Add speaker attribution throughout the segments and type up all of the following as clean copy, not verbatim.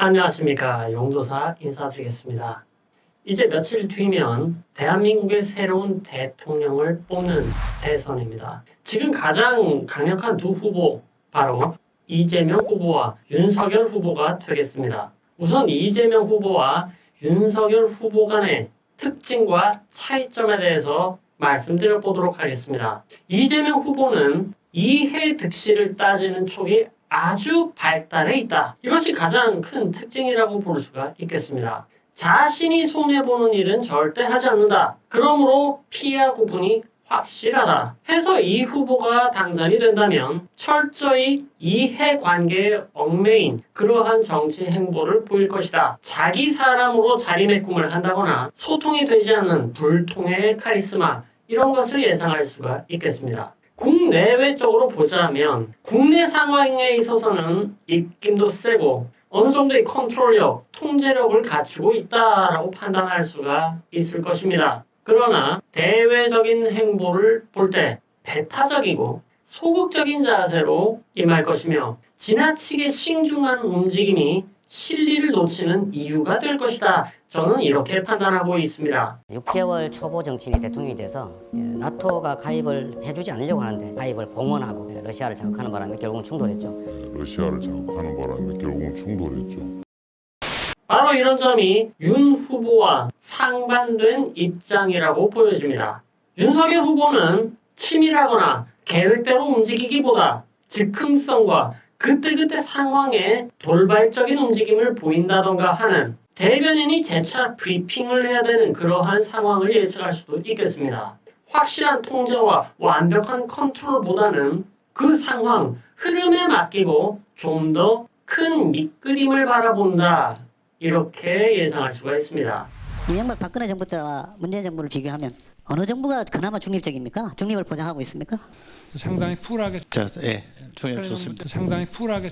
Speaker 1: 안녕하십니까. 용도사 인사드리겠습니다. 이제 며칠 뒤면 대한민국의 새로운 대통령을 뽑는 대선입니다. 지금 가장 강력한 두 후보, 바로 이재명 후보와 윤석열 후보가 되겠습니다. 우선 이재명 후보와 윤석열 후보 간의 특징과 차이점에 대해서 말씀드려 보도록 하겠습니다. 이재명 후보는 이해 득실을 따지는 촉이 아주 발달해 있다. 이것이 가장 큰 특징이라고 볼 수가 있겠습니다. 자신이 손해보는 일은 절대 하지 않는다. 그러므로 피하 구분이 확실하다. 해서 이 후보가 당선이 된다면 철저히 이해관계에 얽매인 그러한 정치 행보를 보일 것이다. 자기 사람으로 자리매김을 한다거나 소통이 되지 않는 불통의 카리스마, 이런 것을 예상할 수가 있겠습니다. 국내외적으로 보자면 국내 상황에 있어서는 입김도 세고 어느 정도의 컨트롤력, 통제력을 갖추고 있다라고 판단할 수가 있을 것입니다. 그러나 대외적인 행보를 볼 때 배타적이고 소극적인 자세로 임할 것이며 지나치게 신중한 움직임이 실리를 놓치는 이유가 될 것이다. 저는 이렇게 판단하고 있습니다.
Speaker 2: 6개월 초보 정치인이 대통령이 돼서 나토가 가입을 해주지 않으려고 하는데 가입을 공언하고 러시아를 자극하는 바람에 결국은 충돌했죠.
Speaker 3: 러시아를 자극하는 바람에 결국은 충돌했죠.
Speaker 1: 바로 이런 점이 윤 후보와 상반된 입장이라고 보여집니다. 윤석열 후보는 치밀하거나 계획대로 움직이기보다 즉흥성과 그때그때 상황에 돌발적인 움직임을 보인다던가 하는 대변인이 재차 브리핑을 해야 되는 그러한 상황을 예측할 수도 있겠습니다. 확실한 통제와 완벽한 컨트롤보다는 그 상황, 흐름에 맡기고 좀 더 큰 밑그림을 바라본다. 이렇게 예상할 수가 있습니다.
Speaker 4: 이명박 박근혜 정부 때와 문재인 정부를 비교하면 어느 정부가 그나마 중립적입니까? 중립을 보장하고 있습니까?
Speaker 5: 상당히 쿨하게.
Speaker 6: 좋습니다.
Speaker 5: 상당히 쿨하게.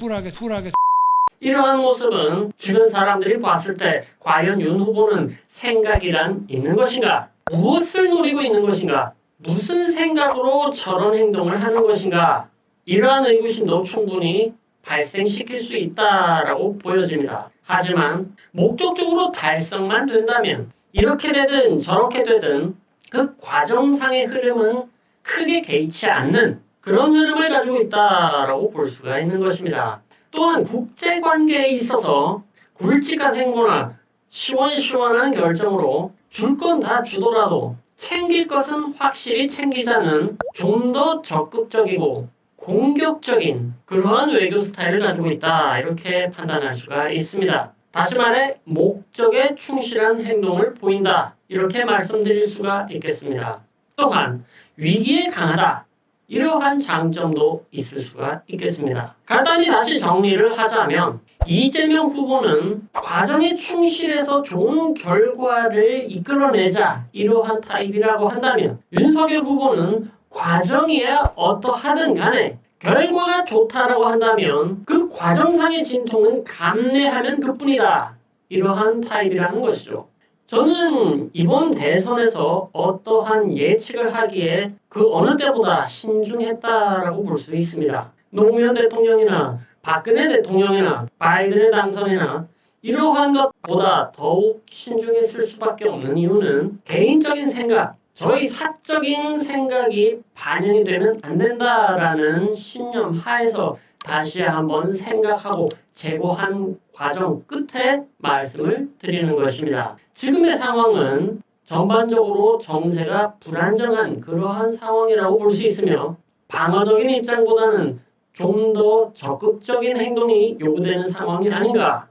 Speaker 1: 이러한 모습은 주변 사람들이 봤을 때 과연 윤 후보는 생각이란 있는 것인가? 무엇을 노리고 있는 것인가? 무슨 생각으로 저런 행동을 하는 것인가? 이러한 의구심도 충분히 발생시킬 수 있다라고 보여집니다. 하지만 목적적으로 달성만 된다면 이렇게 되든 저렇게 되든 그 과정상의 흐름은 크게 개의치 않는 그런 흐름을 가지고 있다라고 볼 수가 있는 것입니다. 또한 국제관계에 있어서 굵직한 행보나 시원시원한 결정으로 줄 건 다 주더라도 챙길 것은 확실히 챙기자는 좀 더 적극적이고 공격적인 그러한 외교 스타일을 가지고 있다. 이렇게 판단할 수가 있습니다. 다시 말해 목적에 충실한 행동을 보인다. 이렇게 말씀드릴 수가 있겠습니다. 또한 위기에 강하다. 이러한 장점도 있을 수가 있겠습니다. 간단히 다시 정리를 하자면 이재명 후보는 과정에 충실해서 좋은 결과를 이끌어내자 이러한 타입이라고 한다면 윤석열 후보는 과정이야 어떠하든 간에 결과가 좋다라고 한다면 그 과정상의 진통은 감내하면 그뿐이다. 이러한 타입이라는 것이죠. 저는 이번 대선에서 어떠한 예측을 하기에 그 어느 때보다 신중했다라고 볼 수 있습니다. 노무현 대통령이나 박근혜 대통령이나 바이든의 당선이나 이러한 것보다 더욱 신중했을 수밖에 없는 이유는 개인적인 생각, 저희 사적인 생각이 반영이 되면 안 된다라는 신념 하에서 다시 한번 생각하고 재고한 과정 끝에 말씀을 드리는 것입니다. 지금의 상황은 전반적으로 정세가 불안정한 그러한 상황이라고 볼 수 있으며 방어적인 입장보다는 좀 더 적극적인 행동이 요구되는 상황이 아닌가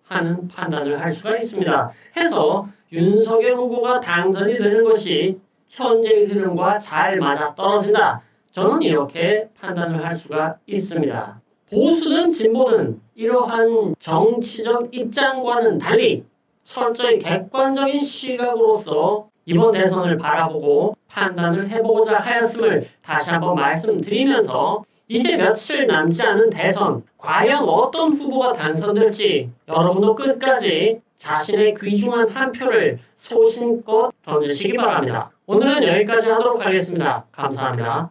Speaker 1: 하는 판단을 할 수가 있습니다. 해서 윤석열 후보가 당선이 되는 것이 현재의 흐름과 잘 맞아떨어진다. 저는 이렇게 판단을 할 수가 있습니다. 보수든 진보든 이러한 정치적 입장과는 달리 철저히 객관적인 시각으로서 이번 대선을 바라보고 판단을 해보고자 하였음을 다시 한번 말씀드리면서 이제 며칠 남지 않은 대선, 과연 어떤 후보가 당선될지 여러분도 끝까지 자신의 귀중한 한 표를 소신껏 던지시기 바랍니다. 오늘은 여기까지 하도록 하겠습니다. 감사합니다.